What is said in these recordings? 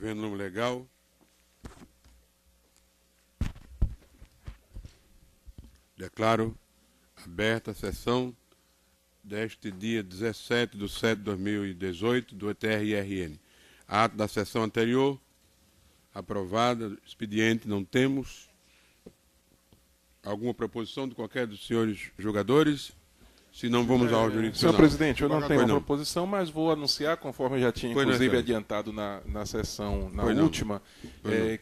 Havendo nome legal. Declaro aberta a sessão deste dia 17/7/2018 do TRRN. Ato da sessão anterior, aprovada, expediente, não temos. Alguma proposição de qualquer dos senhores julgadores? Se não, vamos ao jurídico. Senhor presidente, eu não tenho uma proposição, mas vou anunciar, conforme eu já tinha inclusive adiantado na sessão, na última,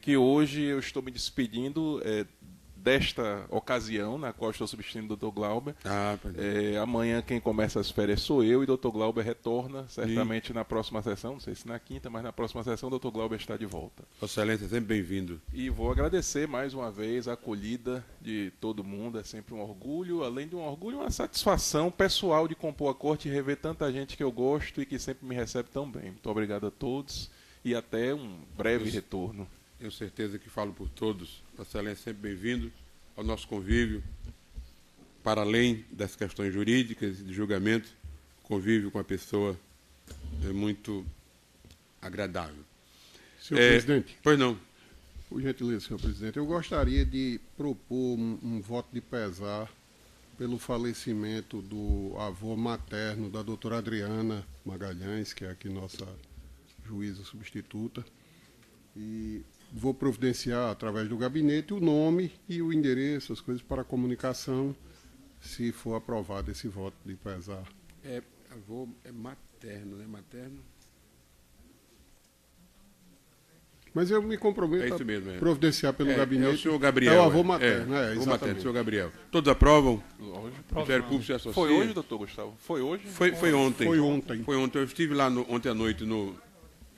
que hoje eu estou me despedindo desta ocasião, na qual estou substituindo o Dr. Glauber. Amanhã quem começa as férias sou eu, e o Dr. Glauber retorna, certamente na próxima sessão, não sei se na quinta, mas na próxima sessão o Dr. Glauber está de volta. Vossa Excelência, sempre bem-vindo. E vou agradecer mais uma vez a acolhida de todo mundo, é sempre um orgulho, além de um orgulho, uma satisfação pessoal de compor a corte e rever tanta gente que eu gosto e que sempre me recebe tão bem. Muito obrigado a todos e até um breve retorno. Tenho certeza que falo por todos. Vossa Excelência, sempre bem-vindo ao nosso convívio, para além das questões jurídicas e de julgamento, convívio com a pessoa é muito agradável. Senhor presidente. Pois não. Por gentileza, senhor presidente, eu gostaria de propor um voto de pesar pelo falecimento do avô materno da doutora Adriana Magalhães, que é aqui nossa juíza substituta, e vou providenciar, através do gabinete, o nome e o endereço, as coisas para comunicação, se for aprovado esse voto de pesar. Avô é materno, né? Materno. Mas eu me comprometo a providenciar pelo gabinete. É o senhor Gabriel. É o avô materno, avô materno, senhor Gabriel. Todos aprovam? Hoje, o Ministério Público se associa. Foi hoje, doutor Gustavo? Foi hoje? Foi ontem. Foi ontem. Foi ontem. Eu estive lá ontem à noite no...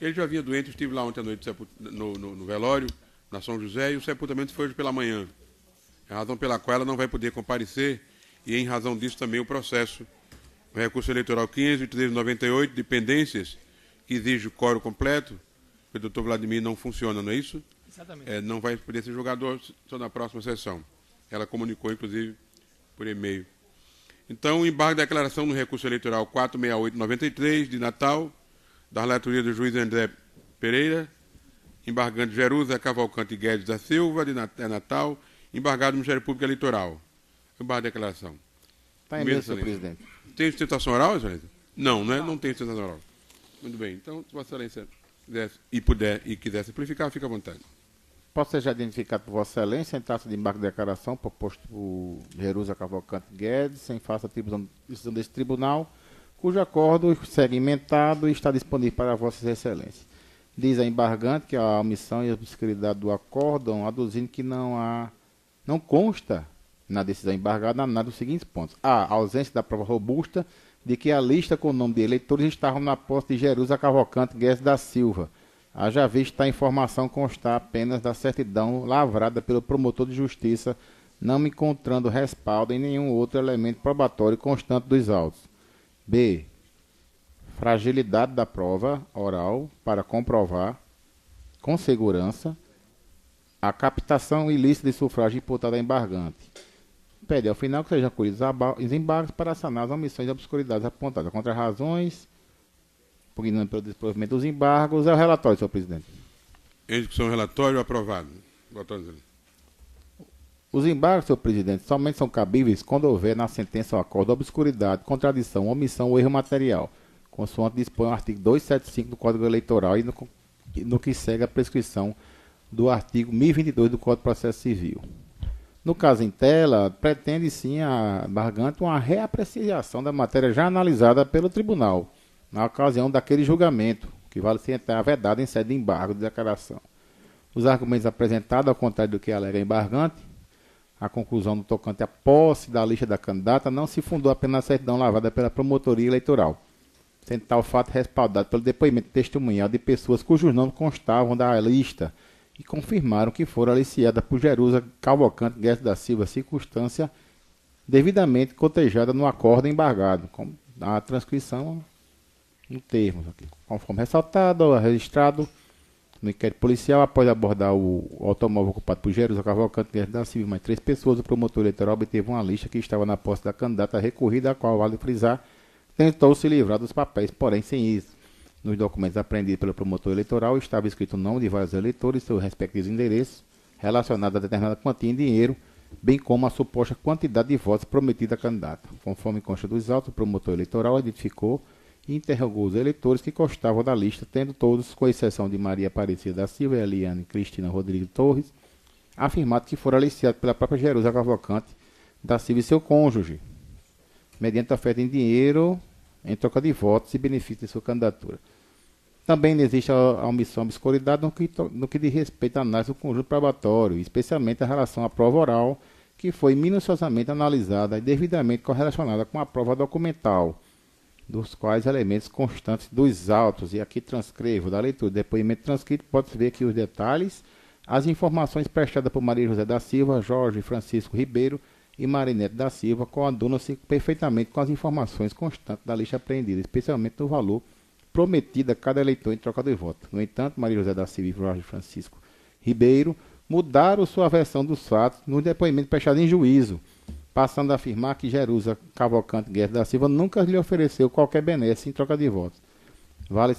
Ele já vinha doente, eu estive lá ontem à noite no velório, na São José, e o sepultamento foi hoje pela manhã. É a razão pela qual ela não vai poder comparecer, e em razão disso também o processo, o recurso eleitoral 15.398, de pendências, que exige o quórum completo, porque o doutor Vladimir não funciona, não é isso? Exatamente. Não vai poder ser julgador só na próxima sessão. Ela comunicou, inclusive, por e-mail. Então, o embargo da declaração no recurso eleitoral 46893, de Natal, da relatoria do juiz André Pereira, embargante Jerusa Cavalcante Guedes da Silva, de Natal, embargado do Ministério Público Eleitoral. Embargo da declaração. Está em mesa, senhor presidente. Tem sustentação oral, excelência? Não, né? Não tem sustentação oral. Muito bem. Então, se Vossa Excelência quisesse, quiser simplificar, fica à vontade. Posso ser já identificado por Vossa Excelência em traço de embargo de declaração proposto por Jerusa Cavalcante Guedes, em face da decisão desse tribunal, cujo acordo segmentado está disponível para Vossas Excelências. Diz a embargante que a omissão e a obscuridade do acórdão, aduzindo que não consta na decisão embargada nada dos seguintes pontos. A ausência da prova robusta de que a lista com o nome de eleitores estavam na posse de Jerusa Cavalcante Guedes da Silva. Haja vista a informação constar apenas da certidão lavrada pelo promotor de justiça, não me encontrando respaldo em nenhum outro elemento probatório constante dos autos. B. Fragilidade da prova oral para comprovar, com segurança, a captação ilícita de sufrágio imputado a embargante. Pede ao final que sejam acolhidos os embargos para sanar as omissões e obscuridades apontadas contra as razões, pugnando pelo desprovimento dos embargos. É o relatório, senhor presidente. Em discussão, relatório aprovado. Os embargos, senhor presidente, somente são cabíveis quando houver na sentença ou acordo obscuridade, contradição, omissão ou erro material, consoante dispõe o artigo 275 do Código Eleitoral e no que segue a prescrição do artigo 1022 do Código de Processo Civil. No caso em tela, pretende sim a embargante uma reapreciação da matéria já analisada pelo tribunal, na ocasião daquele julgamento, que vale ser vedado em sede de embargo de declaração. Os argumentos apresentados, ao contrário do que alega embargante, a conclusão do tocante à posse da lista da candidata não se fundou apenas na certidão lavrada pela promotoria eleitoral, sendo tal fato respaldado pelo depoimento testemunhal de pessoas cujos nomes constavam da lista e confirmaram que foram aliciadas por Jerusa Cavalcante Guedes da Silva, circunstância devidamente cotejada no acordo embargado, com a transcrição no termo, aqui, conforme ressaltado, registrado no inquérito policial. Após abordar o automóvel ocupado por Jerusa Cavalcante Guedes da Silva, mais 3 pessoas, o promotor eleitoral obteve uma lista que estava na posse da candidata recorrida, a qual, vale frisar, tentou se livrar dos papéis, porém sem isso. Nos documentos apreendidos pelo promotor eleitoral estava escrito o nome de vários eleitores, seus respectivos endereços, relacionados a determinada quantia em dinheiro, bem como a suposta quantidade de votos prometida à candidata. Conforme consta dos autos, o promotor eleitoral identificou e interrogou os eleitores que constavam da lista, tendo todos, com exceção de Maria Aparecida da Silva e Eliane Cristina Rodrigues Torres, afirmado que foram aliciados pela própria Jerusa Cavalcante da Silva e seu cônjuge, mediante oferta em dinheiro em troca de votos e benefícios de sua candidatura. Também existe a omissão obscuridade no que diz respeito à análise do conjunto probatório, especialmente a relação à prova oral, que foi minuciosamente analisada e devidamente correlacionada com a prova documental, dos quais elementos constantes dos autos, e aqui transcrevo da leitura do depoimento transcrito, pode-se ver aqui os detalhes, as informações prestadas por Maria José da Silva, Jorge Francisco Ribeiro e Marinete da Silva coadunam-se perfeitamente com as informações constantes da lista apreendida, especialmente do valor prometido a cada eleitor em troca de voto. No entanto, Maria José da Silva e Jorge Francisco Ribeiro mudaram sua versão dos fatos no depoimento prestado em juízo, passando a afirmar que Jerusa Cavalcante Guedes da Silva nunca lhe ofereceu qualquer benesse em troca de votos. Vale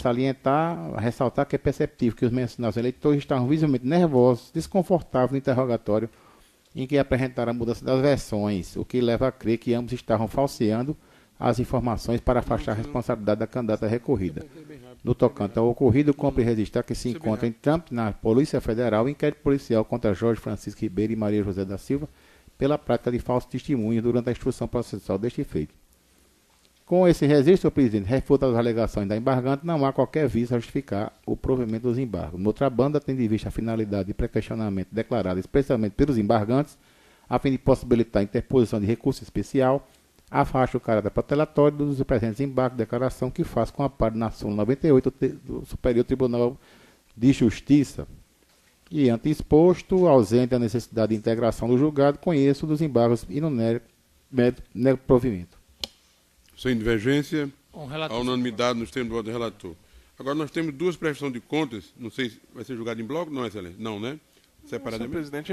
ressaltar que é perceptível que os mencionados eleitores estavam visivelmente nervosos, desconfortáveis no interrogatório em que apresentaram a mudança das versões, o que leva a crer que ambos estavam falseando as informações para afastar a responsabilidade da candidata recorrida. No tocante ao ocorrido, cumpre registrar que se encontra em trâmite na Polícia Federal o inquérito policial contra Jorge Francisco Ribeiro e Maria José da Silva pela prática de falsos testemunhos durante a instrução processual deste feito. Com esse registro, senhor presidente, refuta as alegações da embargante, não há qualquer visto a justificar o provimento dos embargos. Noutra banda, tendo em vista a finalidade de pré-questionamento declarada expressamente pelos embargantes, a fim de possibilitar a interposição de recurso especial, afasta o caráter protelatório dos presentes embargos de declaração que faz com a par na súmula 98 do Superior Tribunal de Justiça. E, ante exposto, ausente a necessidade de integração do julgado, conheço dos embargos e não nego provimento. Sem divergência, a unanimidade nos termos do voto do relator. Agora nós temos duas prestações de contas, não sei se vai ser julgado em bloco, não, excelência? Não, né? Separadamente? Senhor presidente,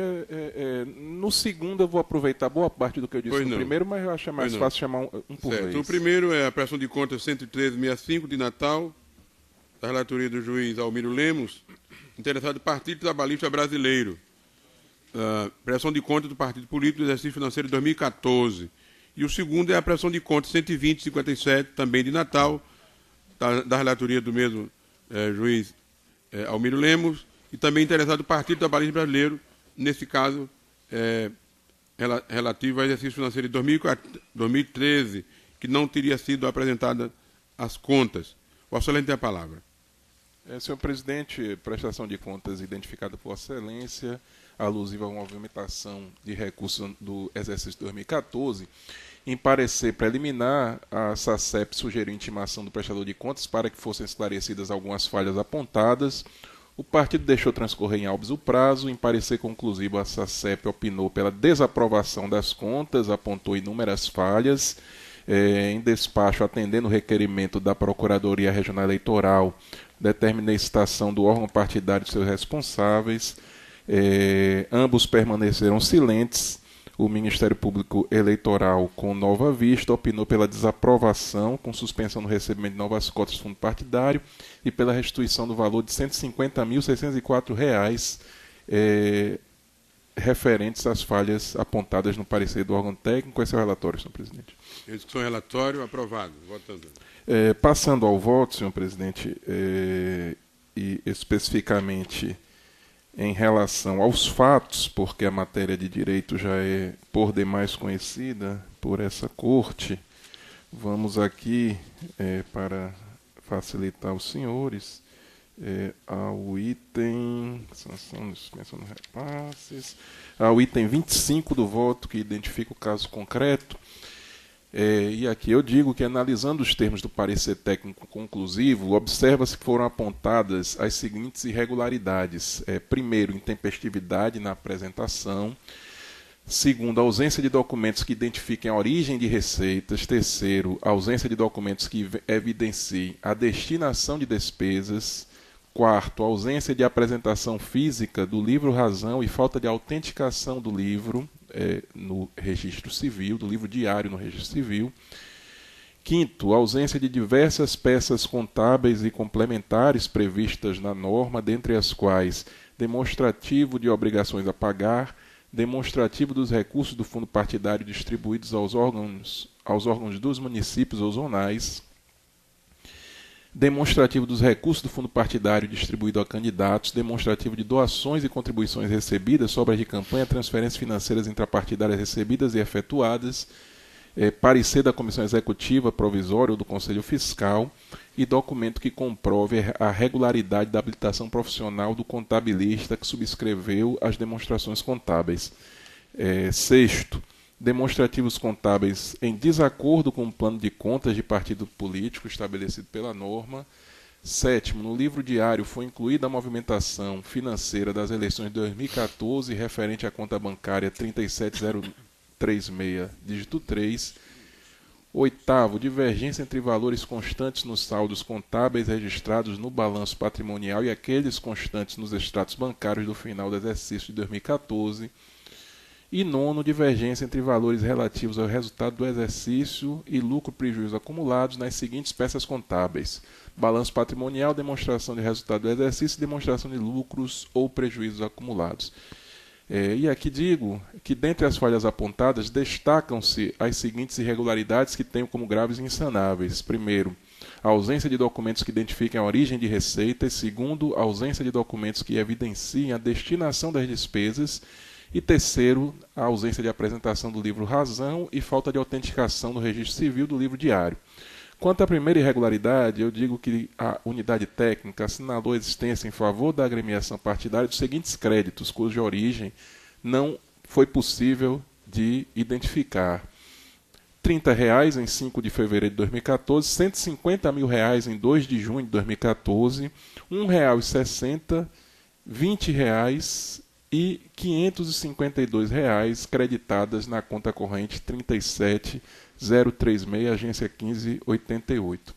no segundo eu vou aproveitar boa parte do que eu disse no primeiro, mas eu acho mais fácil chamar um por vez. O primeiro é a prestação de contas 11365 de Natal, da relatoria do juiz Almiro Lemos, interessado do Partido Trabalhista Brasileiro. Prestação de contas do Partido Político do Exercício Financeiro de 2014. E o segundo é a prestação de contas 12057, também de Natal, da relatoria do mesmo juiz Almiro Lemos, e também interessado do Partido Trabalhista Brasileiro, nesse caso, relativo ao exercício financeiro de 2013, que não teria sido apresentada as contas. O excelente tem a palavra. Senhor presidente, prestação de contas identificada por excelência, alusiva à movimentação de recursos do exercício 2014, em parecer preliminar, a SACEP sugeriu intimação do prestador de contas para que fossem esclarecidas algumas falhas apontadas. O partido deixou transcorrer em autos o prazo. Em parecer conclusivo, a SACEP opinou pela desaprovação das contas, apontou inúmeras falhas. Em despacho, atendendo o requerimento da Procuradoria Regional Eleitoral, determina a citação do órgão partidário de seus responsáveis. Ambos permaneceram silentes. O Ministério Público Eleitoral, com nova vista, opinou pela desaprovação, com suspensão do recebimento de novas cotas do fundo partidário e pela restituição do valor de R$ 150.604 referentes às falhas apontadas no parecer do órgão técnico. Esse é o relatório, senhor presidente. Execução relatório, aprovado. Votando. Passando ao voto, senhor presidente, e especificamente em relação aos fatos, porque a matéria de direito já é por demais conhecida por essa corte, vamos aqui, para facilitar os senhores, ao item, sanção de suspensão de repasses, ao item 25 do voto, que identifica o caso concreto. E aqui eu digo que, analisando os termos do parecer técnico conclusivo, observa-se que foram apontadas as seguintes irregularidades. Primeiro, intempestividade na apresentação. Segundo, ausência de documentos que identifiquem a origem de receitas. Terceiro, ausência de documentos que evidenciem a destinação de despesas. Quarto, ausência de apresentação física do livro razão e falta de autenticação do livro no registro civil, do livro diário no registro civil. Quinto, ausência de diversas peças contábeis e complementares previstas na norma, dentre as quais demonstrativo de obrigações a pagar, demonstrativo dos recursos do fundo partidário distribuídos aos órgãos dos municípios ou zonais, demonstrativo dos recursos do fundo partidário distribuído a candidatos, demonstrativo de doações e contribuições recebidas, sobras de campanha, transferências financeiras intrapartidárias recebidas e efetuadas, parecer da Comissão Executiva Provisória ou do Conselho Fiscal e documento que comprove a regularidade da habilitação profissional do contabilista que subscreveu as demonstrações contábeis. Sexto, demonstrativos contábeis em desacordo com o plano de contas de partido político estabelecido pela norma. Sétimo, no livro diário foi incluída a movimentação financeira das eleições de 2014 referente à conta bancária 37036, dígito 3. Oitavo, divergência entre valores constantes nos saldos contábeis registrados no balanço patrimonial e aqueles constantes nos extratos bancários do final do exercício de 2014. E nono, divergência entre valores relativos ao resultado do exercício e lucro-prejuízo acumulados nas seguintes peças contábeis: balanço patrimonial, demonstração de resultado do exercício e demonstração de lucros ou prejuízos acumulados. E aqui digo que, dentre as falhas apontadas, destacam-se as seguintes irregularidades que tenho como graves e insanáveis. Primeiro, a ausência de documentos que identifiquem a origem de receitas. Segundo, a ausência de documentos que evidenciem a destinação das despesas. E terceiro, a ausência de apresentação do livro razão e falta de autenticação no registro civil do livro diário. Quanto à primeira irregularidade, eu digo que a unidade técnica assinalou a existência em favor da agremiação partidária dos seguintes créditos, cuja origem não foi possível de identificar: R$30 em 5 de fevereiro de 2014, R$150.000 em 2 de junho de 2014, R$1,60, R$20 e R$552 creditadas na conta corrente 37036, agência 1588.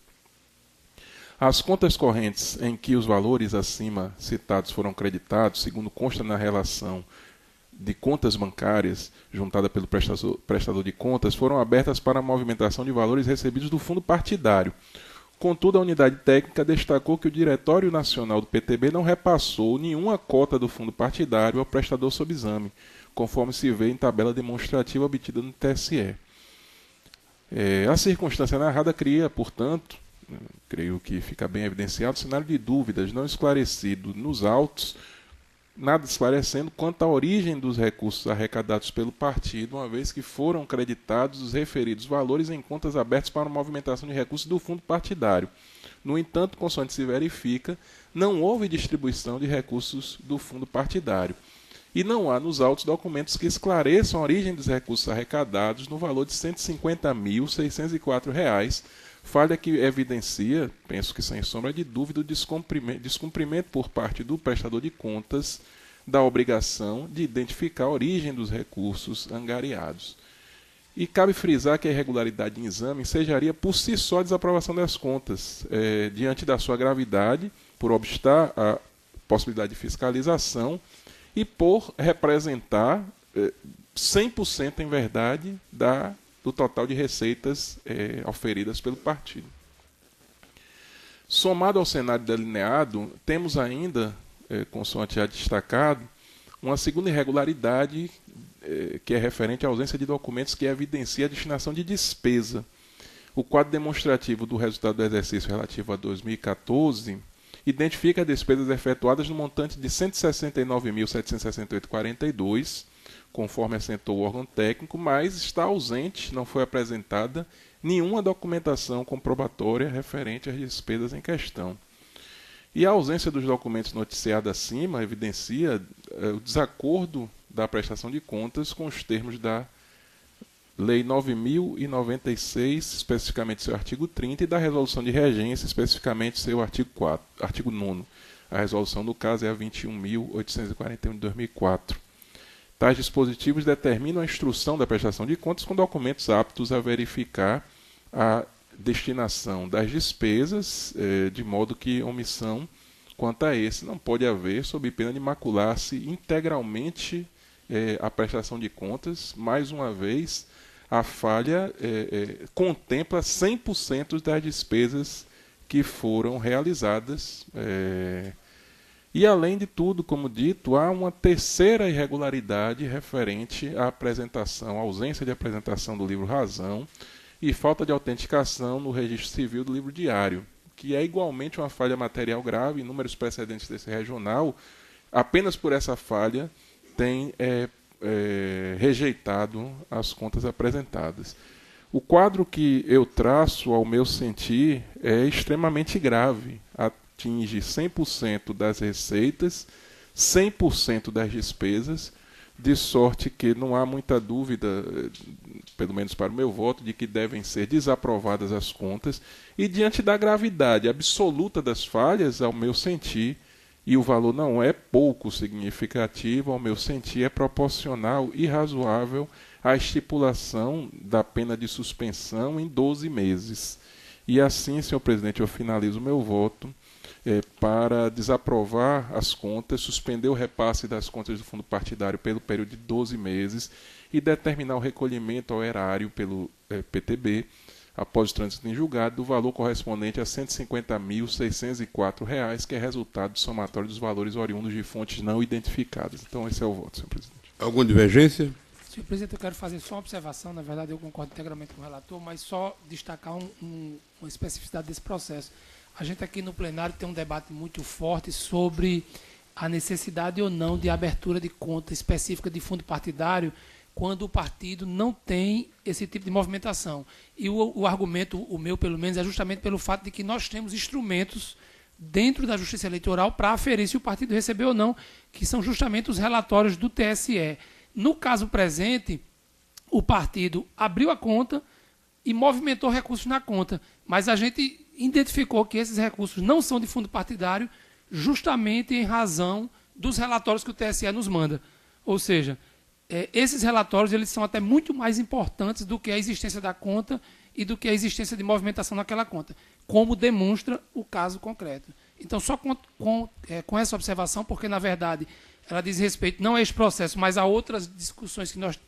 As contas correntes em que os valores acima citados foram creditados, segundo consta na relação de contas bancárias juntada pelo prestador de contas, foram abertas para a movimentação de valores recebidos do fundo partidário. Contudo, a unidade técnica destacou que o Diretório Nacional do PTB não repassou nenhuma cota do fundo partidário ao prestador sob exame, conforme se vê em tabela demonstrativa obtida no TSE. A circunstância narrada cria, portanto, creio que fica bem evidenciado, cenário de dúvidas não esclarecido nos autos, nada esclarecendo quanto à origem dos recursos arrecadados pelo partido, uma vez que foram creditados os referidos valores em contas abertas para a movimentação de recursos do fundo partidário. No entanto, consoante se verifica, não houve distribuição de recursos do fundo partidário. E não há nos autos documentos que esclareçam a origem dos recursos arrecadados no valor de R$ 150.604, falha que evidencia, penso que sem sombra de dúvida, o descumprimento por parte do prestador de contas da obrigação de identificar a origem dos recursos angariados. E cabe frisar que a irregularidade em exame ensejaria por si só a desaprovação das contas, diante da sua gravidade, por obstar a possibilidade de fiscalização e por representar 100% em verdade do total de receitas auferidas pelo partido. Somado ao cenário delineado, temos ainda, consoante já destacado, uma segunda irregularidade que é referente à ausência de documentos que evidencia a destinação de despesa. O quadro demonstrativo do resultado do exercício relativo a 2014 identifica as despesas efetuadas no montante de R$ 169.768,42, conforme assentou o órgão técnico, mas está ausente, não foi apresentada nenhuma documentação comprobatória referente às despesas em questão. E a ausência dos documentos noticiados acima evidencia o desacordo da prestação de contas com os termos da Lei 9.096, especificamente seu artigo 30, e da Resolução de Regência, especificamente seu artigo 9º. A resolução, no caso, é a 21.841 de 2004. Tais dispositivos determinam a instrução da prestação de contas com documentos aptos a verificar a destinação das despesas, de modo que omissão quanto a esse não pode haver, sob pena de macular-se integralmente a prestação de contas, mais uma vez a falha contempla 100% das despesas que foram realizadas. E, além de tudo, como dito, há uma terceira irregularidade referente à apresentação, à ausência de apresentação do livro Razão e falta de autenticação no registro civil do livro diário, que é igualmente uma falha material grave. Inúmeros precedentes desse regional, apenas por essa falha, tem rejeitado as contas apresentadas. O quadro que eu traço, ao meu sentir, é extremamente grave. Atinge 100% das receitas, 100% das despesas, de sorte que não há muita dúvida, pelo menos para o meu voto, de que devem ser desaprovadas as contas. E diante da gravidade absoluta das falhas, ao meu sentir, e o valor não é pouco significativo, ao meu sentir, é proporcional e razoável à estipulação da pena de suspensão em 12 meses. E assim, senhor presidente, eu finalizo o meu voto para desaprovar as contas, suspender o repasse das contas do fundo partidário pelo período de 12 meses e determinar o recolhimento ao erário pelo PTB, após o trânsito em julgado, do valor correspondente a R$ 150.604, que é resultado do somatório dos valores oriundos de fontes não identificadas. Então, esse é o voto, senhor presidente. Alguma divergência? Senhor presidente, eu quero fazer só uma observação. Na verdade, eu concordo integralmente com o relator, mas só destacar uma especificidade desse processo. A gente aqui no plenário tem um debate muito forte sobre a necessidade ou não de abertura de conta específica de fundo partidário quando o partido não tem esse tipo de movimentação. E o argumento, o meu pelo menos, é justamente pelo fato de que nós temos instrumentos dentro da Justiça Eleitoral para aferir se o partido recebeu ou não, que são justamente os relatórios do TSE. No caso presente, o partido abriu a conta e movimentou recursos na conta, mas a gente identificou que esses recursos não são de fundo partidário justamente em razão dos relatórios que o TSE nos manda. Ou seja, esses relatórios eles são até muito mais importantes do que a existência da conta e do que a existência de movimentação naquela conta, como demonstra o caso concreto. Então, só com essa observação, porque, na verdade, ela diz respeito não a este processo, mas a outras discussões que nós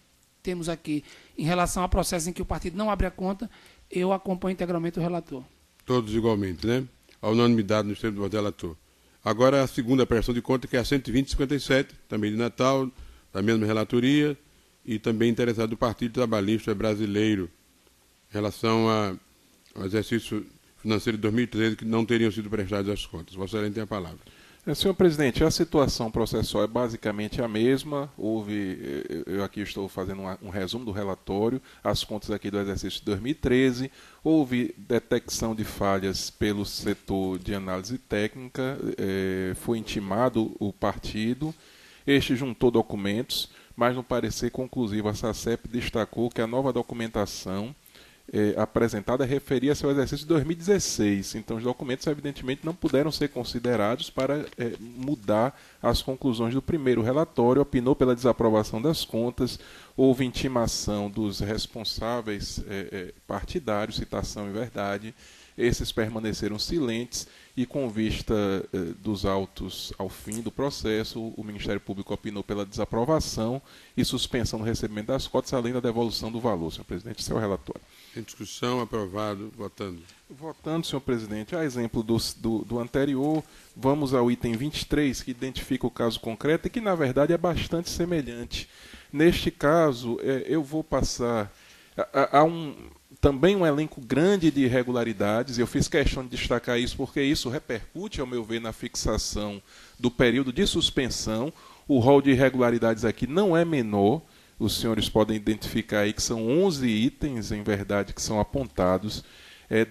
temos aqui em relação a processos em que o partido não abre a conta, eu acompanho integralmente o relator. Todos igualmente, né? A unanimidade no extremo do voto do relator. Agora a segunda prestação de conta, que é a 120/57, também de Natal, da mesma relatoria, e também interessado do Partido Trabalhista Brasileiro, em relação ao exercício financeiro de 2013, que não teriam sido prestadas as contas. Vossa Excelência tem a palavra. Senhor presidente, a situação processual é basicamente a mesma. Eu aqui estou fazendo um resumo do relatório, as contas aqui do exercício de 2013. Houve detecção de falhas pelo setor de análise técnica, foi intimado o partido, este juntou documentos, mas no parecer conclusivo a SACEP destacou que a nova documentação apresentada referia-se ao exercício de 2016. Então, os documentos, evidentemente, não puderam ser considerados para mudar as conclusões do primeiro relatório. Opinou pela desaprovação das contas, houve intimação dos responsáveis partidários, citação e verdade. Esses permaneceram silentes e, com vista dos autos ao fim do processo, o Ministério Público opinou pela desaprovação e suspensão do recebimento das cotas, além da devolução do valor. Senhor presidente, seu relatório. Em discussão, aprovado, votando. Votando, senhor presidente. A exemplo do anterior, vamos ao item 23, que identifica o caso concreto e que, na verdade, é bastante semelhante. Neste caso, eu vou passar a também um elenco grande de irregularidades. Eu fiz questão de destacar isso porque isso repercute, ao meu ver, na fixação do período de suspensão. O rol de irregularidades aqui não é menor. Os senhores podem identificar aí que são 11 itens, em verdade, que são apontados.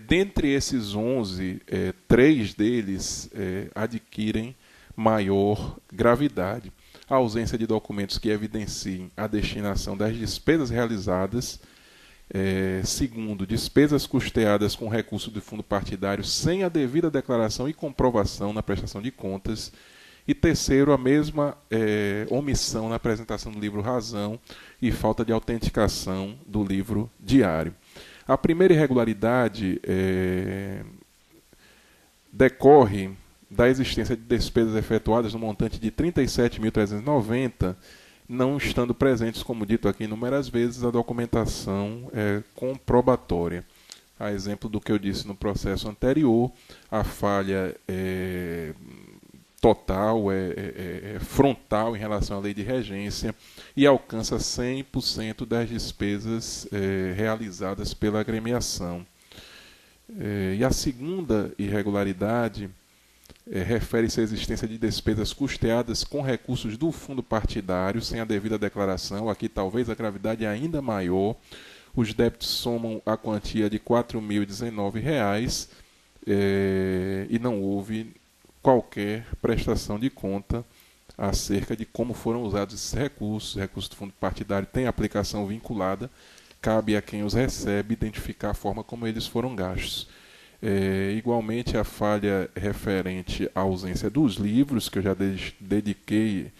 Dentre esses 11, 3 deles adquirem maior gravidade. A ausência de documentos que evidenciem a destinação das despesas realizadas. Segundo, despesas custeadas com recurso do fundo partidário sem a devida declaração e comprovação na prestação de contas. E terceiro, a mesma omissão na apresentação do livro Razão e falta de autenticação do livro diário. A primeira irregularidade decorre da existência de despesas efetuadas no montante de R$ 37.390 não estando presentes, como dito aqui inúmeras vezes, a documentação comprobatória. A exemplo do que eu disse no processo anterior, a falha total, frontal em relação à lei de regência e alcança 100% das despesas realizadas pela agremiação. E a segunda irregularidade refere-se à existência de despesas custeadas com recursos do fundo partidário, sem a devida declaração. Aqui talvez a gravidade é ainda maior. Os débitos somam a quantia de R$ 4.019 e não houve qualquer prestação de conta acerca de como foram usados esses recursos. Recursos do fundo partidário têm aplicação vinculada, cabe a quem os recebe identificar a forma como eles foram gastos. Igualmente, a falha referente à ausência dos livros, que eu já dediquei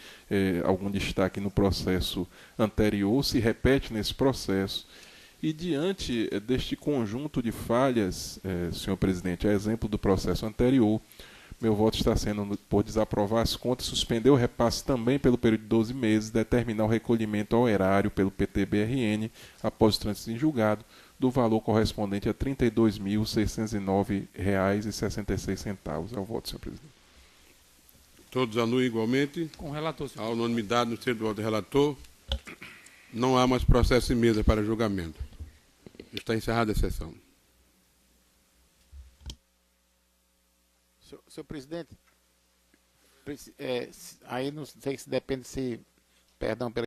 algum destaque no processo anterior, se repete nesse processo. E diante deste conjunto de falhas, senhor presidente, a exemplo do processo anterior, meu voto está sendo por desaprovar as contas, suspender o repasse também pelo período de 12 meses, determinar o recolhimento ao erário pelo PT-BRN, após o trânsito em julgado, do valor correspondente a R$ 32.609,66. É o voto, senhor presidente. Todos anuem igualmente? Com o relator, senhor. A unanimidade no sentido do voto do relator. Não há mais processo em mesa para julgamento. Está encerrada a sessão. Senhor presidente, aí não sei se depende se, perdão pela